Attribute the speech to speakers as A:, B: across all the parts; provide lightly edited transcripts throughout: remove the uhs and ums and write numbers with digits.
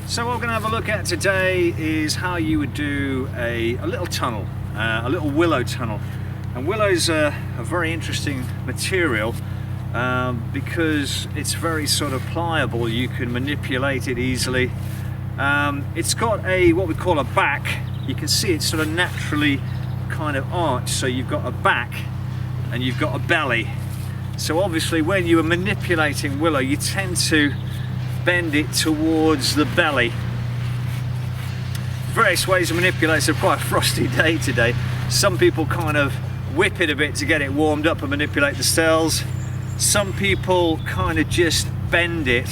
A: So what we're going to have a look at today is how you would do a little tunnel, a little willow tunnel. And willow's a very interesting material because it's very sort of pliable. You can manipulate it easily. It's got what we call a back. You can see it's sort of naturally kind of arched. So you've got a back and you've got a belly. So obviously when you are manipulating willow, you tend to bend it towards the belly. Various ways to manipulate. It's quite a frosty day today. Some people kind of whip it a bit to get it warmed up and manipulate the cells. Some people kind of just bend it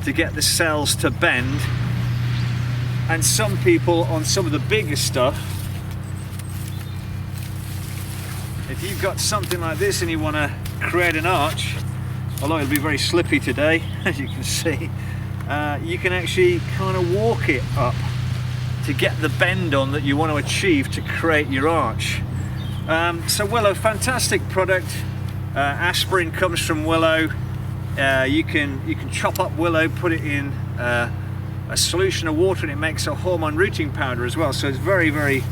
A: to get the cells to bend. And some people, on some of the bigger stuff, if you've got something like this and you want to create an arch, although it'll be very slippy today, as you can see, you can actually kind of walk it up to get the bend on that you want to achieve to create your arch. So willow, fantastic product. Aspirin comes from willow. You can chop up willow, put it in a solution of water, and it makes a hormone rooting powder as well. So it's very, very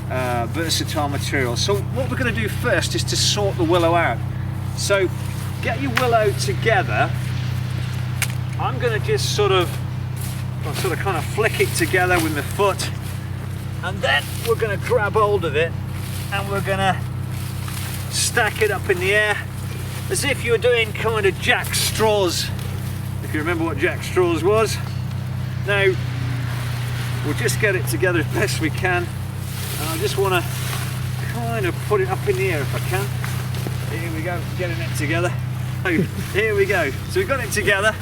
A: versatile material. So what we're going to do first is to sort the willow out. So get your willow together. I'm going to just sort of kind of flick it together with my foot, and then we're going to grab hold of it and we're going to stack it up in the air as if you were doing kind of jack straws, if you remember what jack straws was. Now we'll just get it together as best we can, and I just want to kind of put it up in the air if I can. Here we go, getting it together. Oh, here we go. So we've got it together.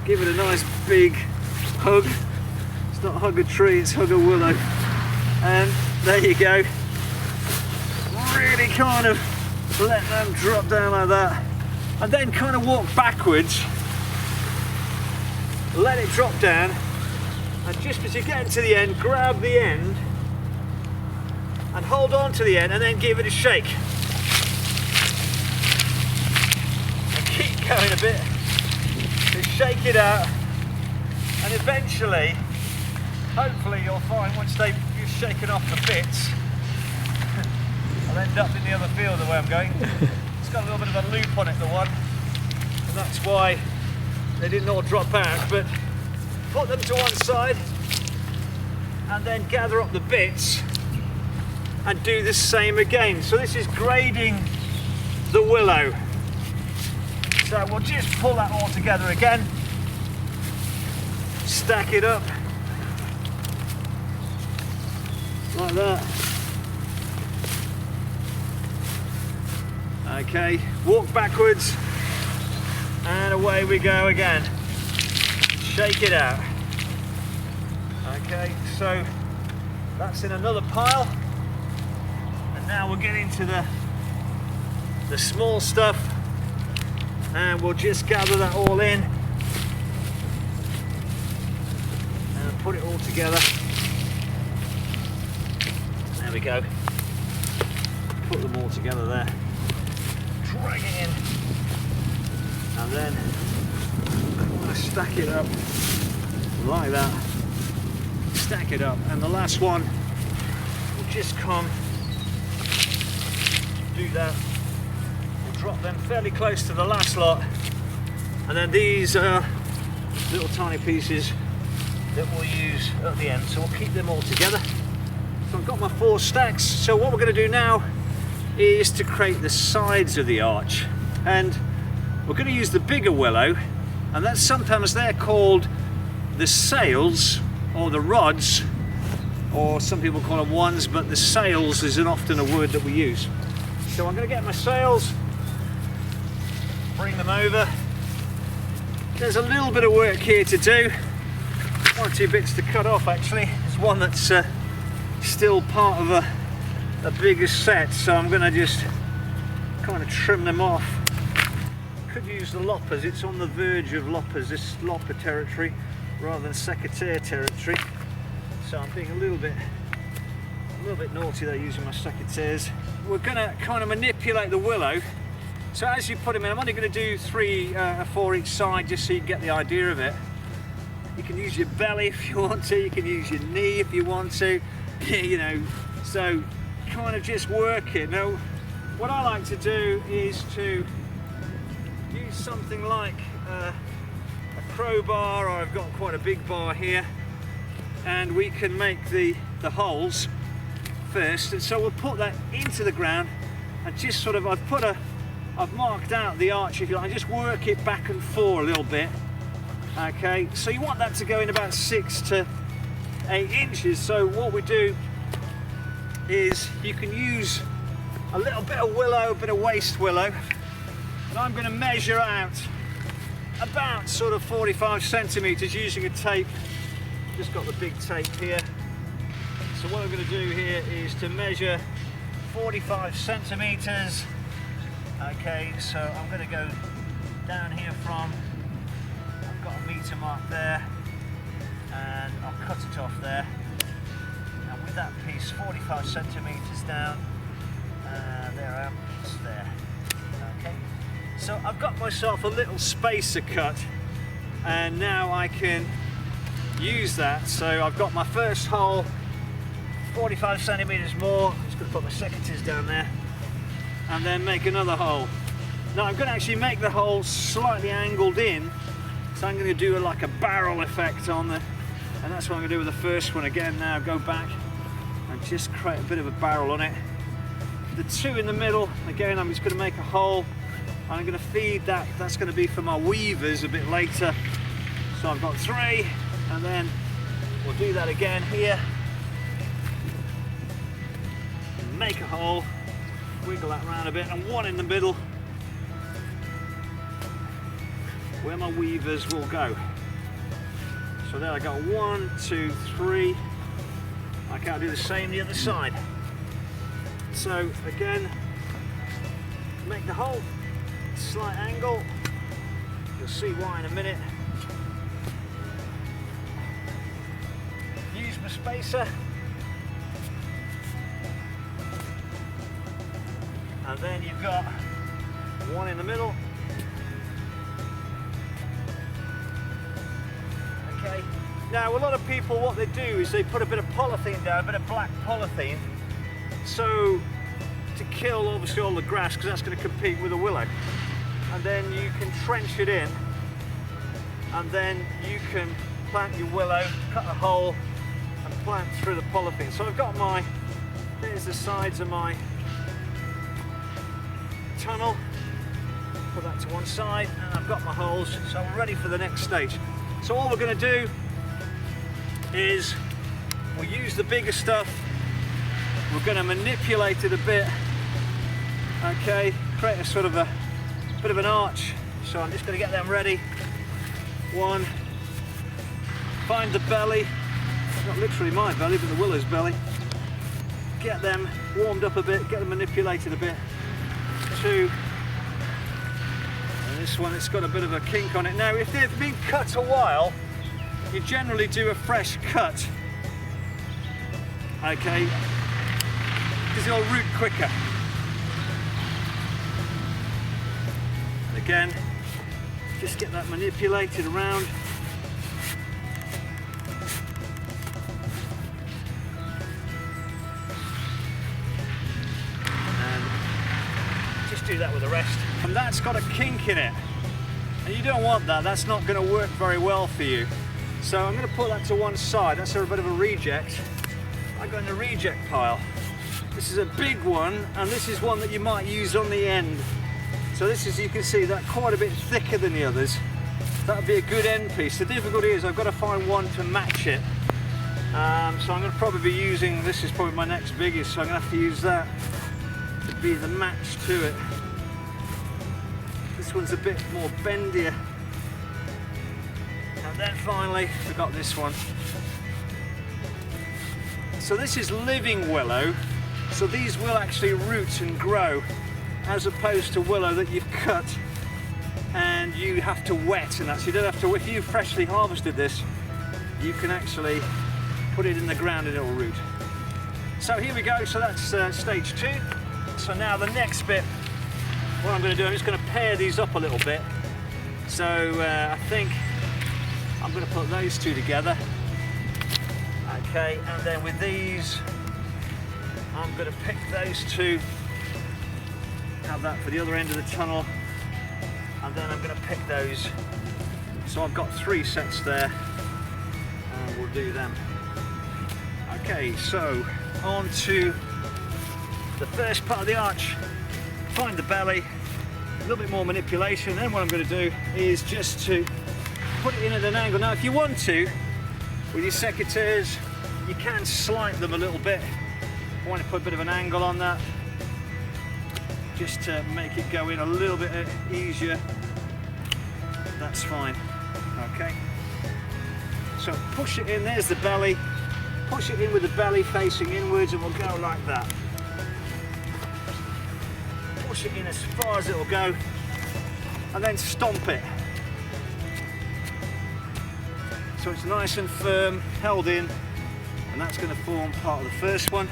A: Give it a nice big hug. It's not hug a tree, it's hug a willow. And there you go. Really kind of let them drop down like that. And then kind of walk backwards. Let it drop down. And just as you get to the end, grab the end and hold on to the end and then give it a shake. Going a bit, to shake it out, and eventually, hopefully you'll find once you've shaken off the bits, I'll end up in the other field the way I'm going. It's got a little bit of a loop on it, the one, and that's why they didn't all drop out, but put them to one side and then gather up the bits and do the same again. So this is grading the willow. So we'll just pull that all together again, stack it up like that. Okay, walk backwards and away we go again. Shake it out. Okay, so that's in another pile, and now we'll get into the small stuff. And we'll just gather that all in and put it all together. There we go. Put them all together there. Drag it in. And then I'm going to stack it up like that. Stack it up. And the last one will just come, do that. Drop them fairly close to the last lot, and then these are little tiny pieces that we'll use at the end, so we'll keep them all together. So I've got my 4 stacks. So what we're going to do now is to create the sides of the arch, and we're going to use the bigger willow, and that's sometimes they're called the sails or the rods, or some people call them wands, but the sails is often a word that we use. So I'm going to get my sails, bring them over. There's a little bit of work here to do. 1 or 2 bits to cut off actually. There's one that's still part of a bigger set, so I'm going to just kind of trim them off. Could use the loppers, it's on the verge of loppers, this is lopper territory rather than secateurs territory. So I'm being a little bit naughty there using my secateurs. We're going to kind of manipulate the willow. So as you put them in, I'm only going to do 3 or 4 each side just so you can get the idea of it. You can use your belly if you want to, you can use your knee if you want to, you know, so kind of just work it. Now, what I like to do is to use something like a crowbar, or I've got quite a big bar here, and we can make the holes first. And so we'll put that into the ground and just sort of, I've marked out the arch, if you like, and just work it back and forth a little bit. Okay, so you want that to go in about 6 to 8 inches. So what we do is you can use a little bit of willow, a bit of waste willow, and I'm going to measure out about sort of 45 centimeters using a tape. Just got the big tape here. So what I'm going to do here is to measure 45 centimeters. Okay, so I'm going to go down here from, I've got a meter mark there, and I'll cut it off there. And with that piece, 45 centimeters down, there I am, it's there. Okay, so I've got myself a little spacer cut, and now I can use that. So I've got my first hole, 45 centimeters more. I'm just going to put my secateurs down there, and then make another hole. Now I'm going to actually make the hole slightly angled in, so I'm going to do like a barrel effect on the, and that's what I'm going to do with the first one. Again, now go back and just create a bit of a barrel on it. The two in the middle, again, I'm just going to make a hole, and I'm going to feed that. That's going to be for my weavers a bit later. So I've got 3, and then we'll do that again here. Make a hole, wiggle that around a bit, and 1 in the middle where my weavers will go. So there I got 1, 2, 3. I can't do the same the other side. So again, make the hole, slight angle. You'll see why in a minute. Use my spacer. And then you've got 1 in the middle. Okay. Now a lot of people, what they do is they put a bit of polythene down, a bit of black polythene, so to kill obviously all the grass, because that's going to compete with the willow. And then you can trench it in, and then you can plant your willow, cut a hole and plant through the polythene. So I've got my, there's the sides of my tunnel, put that to one side, and I've got my holes, so I'm ready for the next stage. So all we're going to do is we'll use the bigger stuff, we're going to manipulate it a bit, okay, create a sort of a bit of an arch. So I'm just going to get them ready. 1, find the belly, not literally my belly but the willow's belly, get them warmed up a bit, get them manipulated a bit. 2, and this one, it's got a bit of a kink on it. Now if they've been cut a while, you generally do a fresh cut, okay, because they'll root quicker. And again, just get that manipulated around. Do that with the rest, and that's got a kink in it, and you don't want that. That's not going to work very well for you. So I'm going to put that to one side. That's a bit of a reject. I got in the reject pile. This is a big one, and this is one that you might use on the end. So this is, you can see that quite a bit thicker than the others. That would be a good end piece. The difficulty is I've got to find one to match it. So I'm going to probably be using, this is probably my next biggest, so I'm going to have to use that to be the match to it. This one's a bit more bendier. And then finally, we've got this one. So this is living willow, so these will actually root and grow, as opposed to willow that you've cut and you have to wet and that. So you don't have to, if you freshly harvested this, you can actually put it in the ground and it'll root. So here we go, so that's stage 2. So now the next bit, what I'm going to do, I'm just going to pair these up a little bit. So I think I'm going to put those two together. Okay, and then with these, I'm going to pick those two, have that for the other end of the tunnel, and then I'm going to pick those. So I've got 3 sets there, and we'll do them. Okay, so on to the first part of the arch. Find the belly, a little bit more manipulation, and what I'm going to do is just to put it in at an angle. Now if you want to, with your secateurs, you can slight them a little bit. I want to put a bit of an angle on that, just to make it go in a little bit easier. That's fine. Okay. So push it in, there's the belly. Push it in with the belly facing inwards, and we'll go like that. Push it in as far as it'll go, and then stomp it. So it's nice and firm, held in, and that's going to form part of the first one.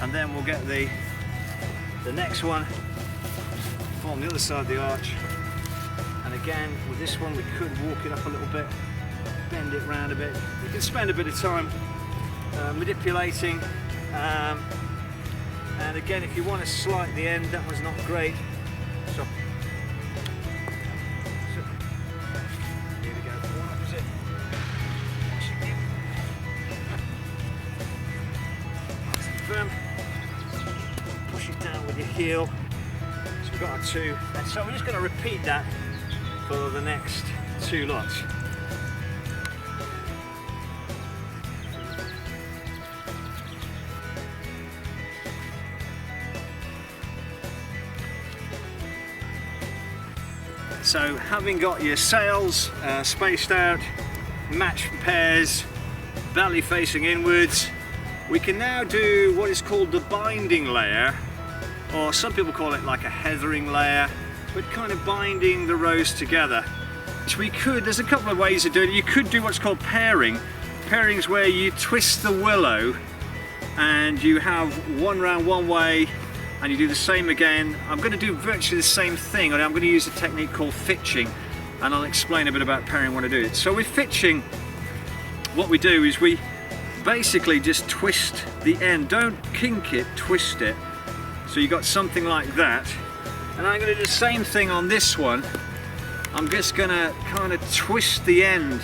A: And then we'll get the next one, form the other side of the arch. And again, with this one, we could walk it up a little bit, bend it round a bit. You can spend a bit of time manipulating. And again, if you want to slight the end, that one's not great. So here we go, one opposite. Nice and firm. Push it down with your heel. So we've got our 2. And so we're just going to repeat that for the next 2 lots. So having got your sails spaced out, matched pairs, belly facing inwards, we can now do what is called the binding layer, or some people call it like a heathering layer, but kind of binding the rows together. So we could, there's a couple of ways of doing it. You could do what's called pairing. Pairing is where you twist the willow and you have one round one way, and you do the same again. I'm going to do virtually the same thing, and I'm going to use a technique called fitching, and I'll explain a bit about pairing when I do it. So with fitching, what we do is we basically just twist the end. Don't kink it, twist it. So you got something like that. And I'm going to do the same thing on this one. I'm just going to kind of twist the end,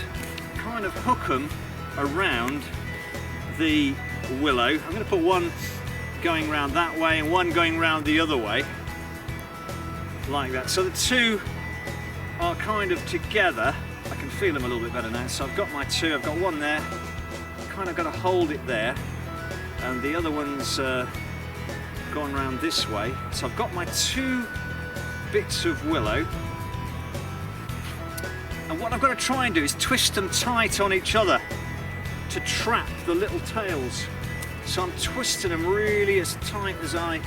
A: kind of hook them around the willow. I'm going to put one going round that way and one going round the other way, like that. So the 2 are kind of together. I can feel them a little bit better now. So I've got my 2, I've got one there, kind of got to hold it there, and the other one's gone round this way. So I've got my 2 bits of willow, and what I've got to try and do is twist them tight on each other to trap the little tails. So I'm twisting them really as tight as I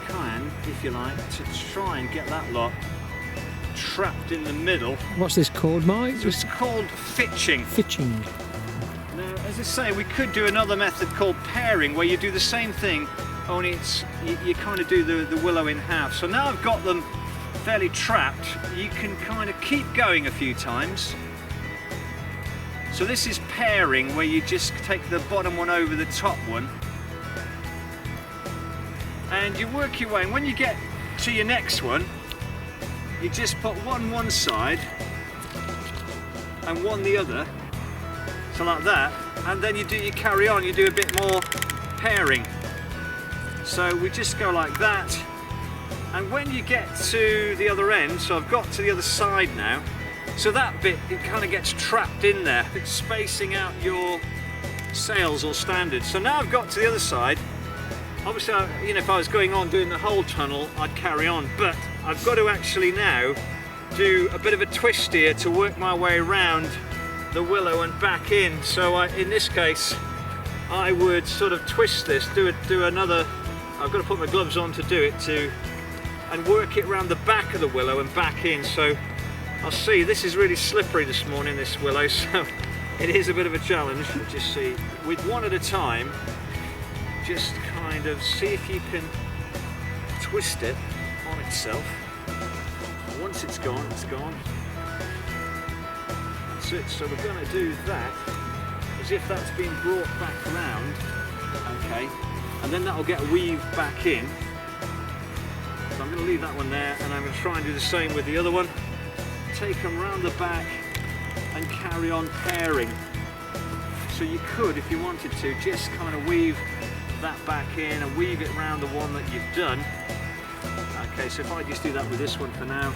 A: can, if you like, to try and get that lot trapped in the middle.
B: What's this called, Mike?
A: So it's called fitching.
B: Fitching.
A: Now, as I say, we could do another method called pairing, where you do the same thing, only it's you kind of do the willow in half. So now I've got them fairly trapped, you can kind of keep going a few times. So this is pairing, where you just take the bottom one over the top one and you work your way, and when you get to your next one, you just put one side and one the other, so like that, and then you carry on, you do a bit more pairing. So we just go like that, and when you get to the other end, so I've got to the other side now, so that bit, it kind of gets trapped in there. It's spacing out your sails or standard. So now I've got to the other side. Obviously, if I was going on doing the whole tunnel, I'd carry on, but I've got to actually now do a bit of a twist here to work my way around the willow and back in. So in this case, I would sort of twist this, do another, I've got to put my gloves on to do it, and work it around the back of the willow and back in. So I'll see, this is really slippery this morning, this willow, so it is a bit of a challenge. Just see, with one at a time, just kind of see if you can twist it on itself. Once it's gone, it's gone. So it. So we're going to do that as if that's been brought back round, okay, and then that'll get weaved back in. So I'm going to leave that one there, and I'm going to try and do the same with the other one. Take them round the back and carry on pairing. So you could, if you wanted to, just kind of weave that back in and weave it round the one that you've done. Okay, so if I just do that with this one for now,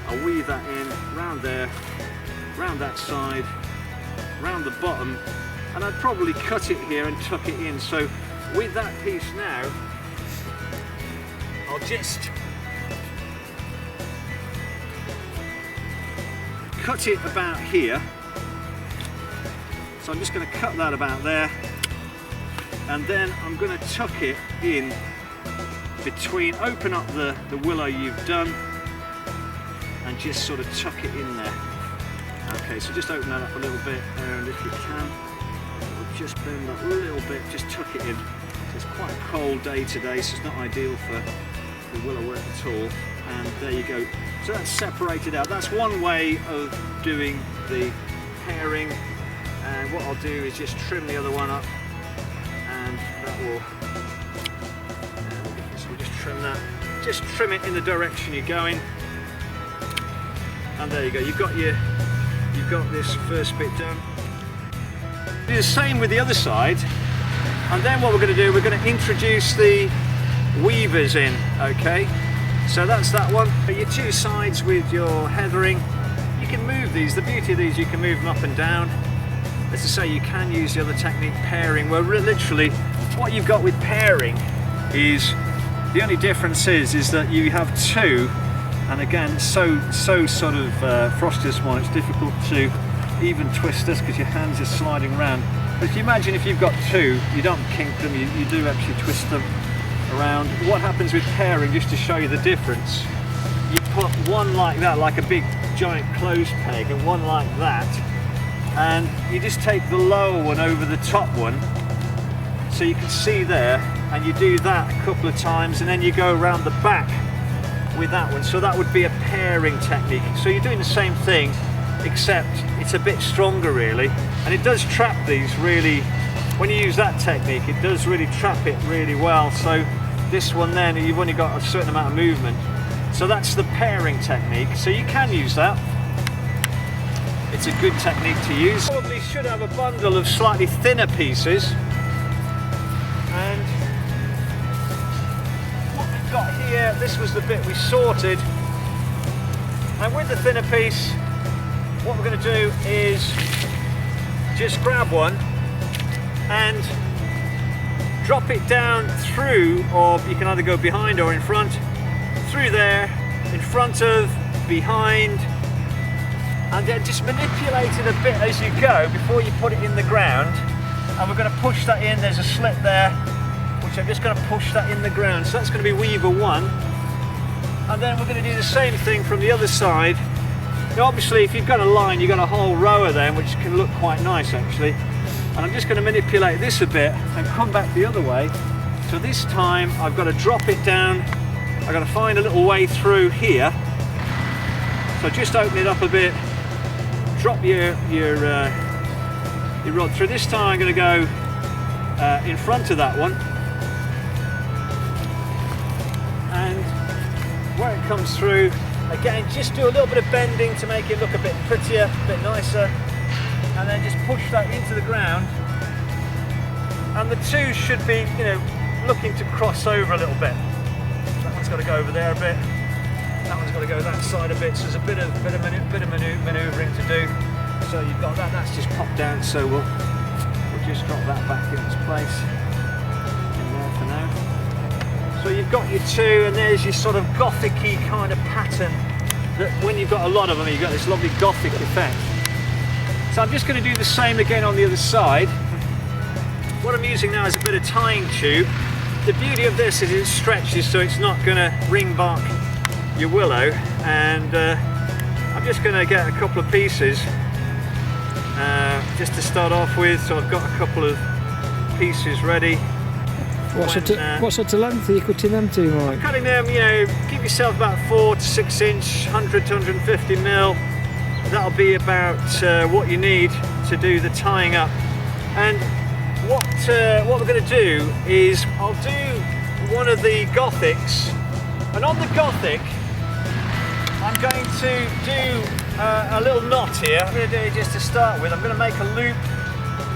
A: I'll weave that in round there, round that side, round the bottom, and I'd probably cut it here and tuck it in. So with that piece now, I'll just cut it about here. So I'm just going to cut that about there, and then I'm going to tuck it in between, open up the willow you've done, and just sort of tuck it in there. Okay, so just open that up a little bit, and if you can, we'll just bend that a little bit, just tuck it in. It's quite a cold day today, so it's not ideal for the willow work at all. And there you go. So that's separated out. That's one way of doing the pairing. And what I'll do is just trim the other one up, and that will. So we'll just trim that. Just trim it in the direction you're going. And there you go. You've got this first bit done. Do the same with the other side, and then what we're going to do, we're going to introduce the weavers in. Okay, so that's that one. Your two sides with your heathering, you can move these. The beauty of these, you can move them up and down. As I say, you can use the other technique, pairing, where literally what you've got with pairing is the only difference is that you have two. And again, so sort of frosty this one, it's difficult to even twist this because your hands are sliding around. But if you imagine if you've got two, you don't kink them, you do actually twist them around. What happens with pairing, just to show you the difference, you put one like that, like a big giant clothes peg, and one like that, and you just take the lower one over the top one, so you can see there, and you do that a couple of times, and then you go around the back with that one. So that would be a pairing technique. So you're doing the same thing, except it's a bit stronger really, and it does trap these really. When you use that technique, it does really trap it really well. So this one then, you've only got a certain amount of movement. So that's the pairing technique. So you can use that. It's a good technique to use. Probably should have a bundle of slightly thinner pieces. And got here, this was the bit we sorted, and with the thinner piece, what we're going to do is just grab one and drop it down through, or you can either go behind or in front, through there, in front of, behind, and then just manipulate it a bit as you go before you put it in the ground. And we're going to push that in. There's a slit there, which I'm just going to push that in the ground. So that's going to be weaver one. And then we're going to do the same thing from the other side. Now obviously if you've got a line, you've got a whole row of them, which can look quite nice actually. And I'm just going to manipulate this a bit and come back the other way. So this time I've got to drop it down. I've got to find a little way through here. So just open it up a bit, drop your rod through. This time I'm going to go in front of that one. And where it comes through, again, just do a little bit of bending to make it look a bit prettier, a bit nicer, and then just push that into the ground. And the two should be, looking to cross over a little bit. That one's got to go over there a bit. That one's got to go that side a bit. So there's a bit of manoeuvring to do. So you've got that. That's just popped down. So we'll just drop that back in its place in there for now. So you've got your two, and there's your sort of gothic-y kind of pattern that when you've got a lot of them, you've got this lovely gothic effect. So I'm just going to do the same again on the other side. What I'm using now is a bit of tying tube. The beauty of this is it stretches, so it's not going to ring bark your willow. And I'm just going to get a couple of pieces just to start off with. So I've got a couple of pieces ready.
B: What sort of length are you cutting them to, Mike?
A: I'm cutting them, give yourself about 4 to 6 inch, 100 to 150 mil. that'll be about what you need to do the tying up. And what we're going to do is I'll do one of the Gothics, and on the Gothic I'm going to do a little knot here. I'm going to do it just to start with. I'm going to make a loop.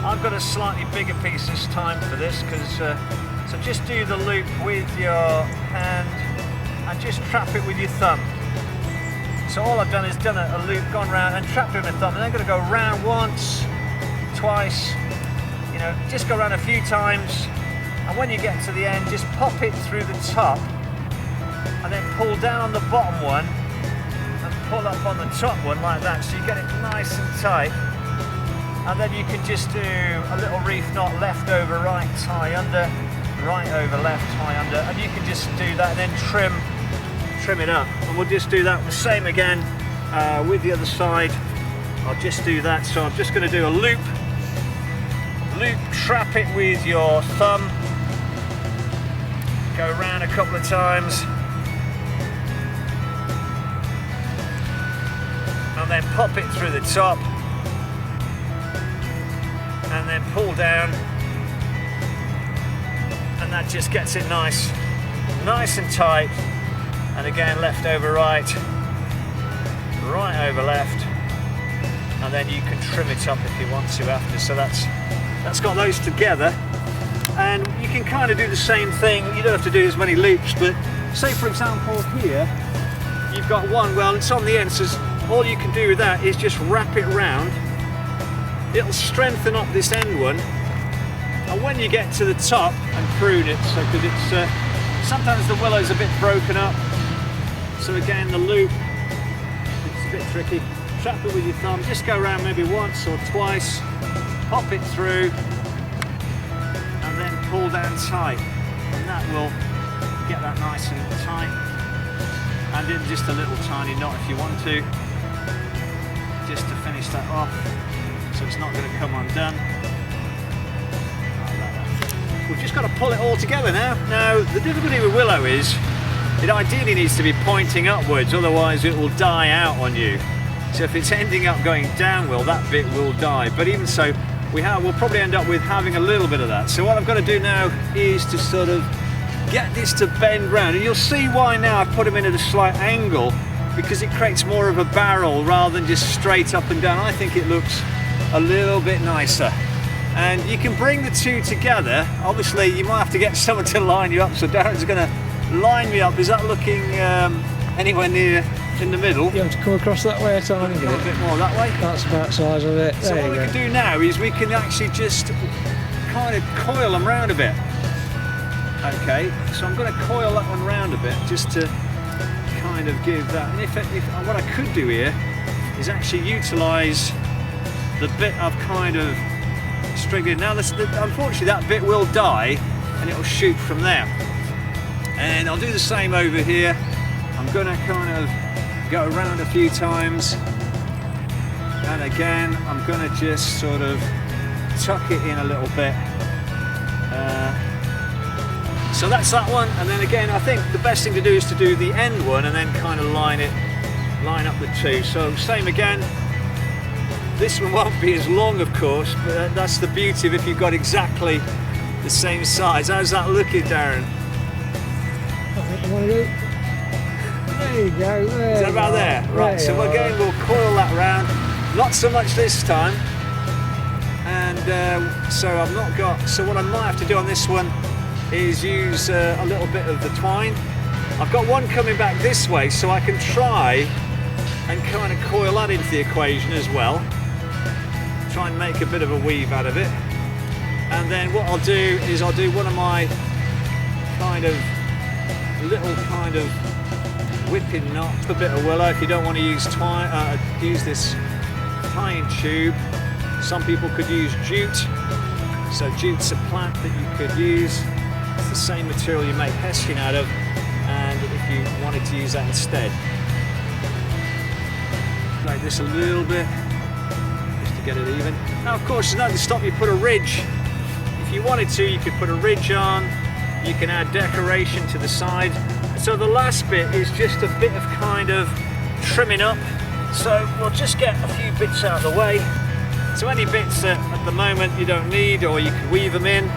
A: I've got a slightly bigger piece this time for this, because so just do the loop with your hand and just trap it with your thumb. So all I've done is done a loop, gone round and trapped it with my thumb, and then going to go round once, twice, you know, just go around a few times, and when you get to the end, just pop it through the top, and then pull down on the bottom one, and pull up on the top one like that, so you get it nice and tight. And then you can just do a little reef knot, left over right, tie under, right over left, tie under, and you can just do that and then trim it up. And we'll just do that the same again with the other side. I'll just do that. So I'm just going to do a loop, trap it with your thumb, go around a couple of times, and then pop it through the top, and then pull down, and that just gets it nice and tight. And again, left over right, right over left, and then you can trim it up if you want to after. So that's got those together, and you can kind of do the same thing. You don't have to do as many loops, but say for example here you've got one, well, it's on the end, so all you can do with that is just wrap it round. It'll strengthen up this end one, and when you get to the top, and prune it, so because it's sometimes the willow's a bit broken up, so again the loop, it's a bit tricky. Trap it with your thumb, just go around maybe once or twice, pop it through, and then pull down tight, and that will get that nice and tight, and in just a little tiny knot if you want to, just to finish that off. So it's not going to come undone. We've just got to pull it all together now. Now the difficulty with willow is it ideally needs to be pointing upwards, otherwise it will die out on you. So if it's ending up going downwill, that bit will die. But even so, we'll probably end up with having a little bit of that. So what I've got to do now is to sort of get this to bend round, and you'll see why now I've put them in at a slight angle, because it creates more of a barrel rather than just straight up and down. I think it looks a little bit nicer, and you can bring the two together. Obviously you might have to get someone to line you up, so Darren's going to line me up. Is that looking anywhere near in the middle?
B: You have to come across that way a tiny bit.
A: A bit more that way.
B: That's about the size of it.
A: So what we can do now is we can actually just kind of coil them round a bit. Okay, so I'm going to coil that one round a bit just to kind of give that. And if what I could do here is actually utilise the bit I've kind of stringed in. Now unfortunately that bit will die and it will shoot from there. And I'll do the same over here. I'm going to kind of go around a few times, and again I'm going to just sort of tuck it in a little bit. So that's that one, and then again I think the best thing to do is to do the end one and then kind of line up the two. So same again. This one won't be as long, of course, but that's the beauty of if you've got exactly the same size. How's that looking, Darren?
B: I think you want to go. There you go. There.
A: Is that about there? Right, so again we'll coil that round. Not so much this time. And so I've not got, so what I might have to do on this one is use a little bit of the twine. I've got one coming back this way, so I can try and kind of coil that into the equation as well. Try and make a bit of a weave out of it. And then what I'll do is I'll do one of my kind of little kind of whipping knot, a bit of willow. If you don't want to use twine, use this tying tube. Some people could use jute. So jute's a plant that you could use. It's the same material you make hessian out of, and if you wanted to use that instead. Like this a little bit, just to get it even. Now of course there's nothing to stop you put a ridge. If you wanted to, you could put a ridge on, you can add decoration to the side. So the last bit is just a bit of kind of trimming up So we'll just get a few bits out of the way. So any bits that at the moment you don't need, or you can weave them in.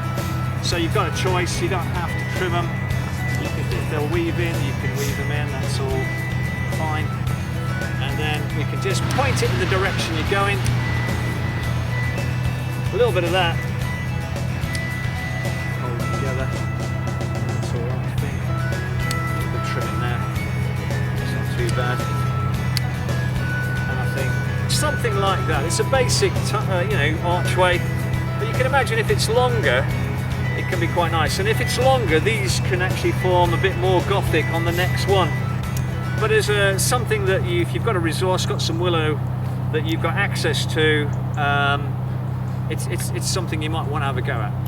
A: So you've got a choice, you don't have to trim them. You can, if they'll weave in, you can weave them in, that's all fine. And then we can just point it in the direction you're going. A little bit of that. Hold it together. That's all right, I think. A little bit of trimming there. It's not too bad. And I think something like that. It's a basic, archway. But you can imagine if it's longer, it can be quite nice. And if it's longer, these can actually form a bit more Gothic on the next one. But as something that if you've got a resource, got some willow that you've got access to, it's something you might want to have a go at.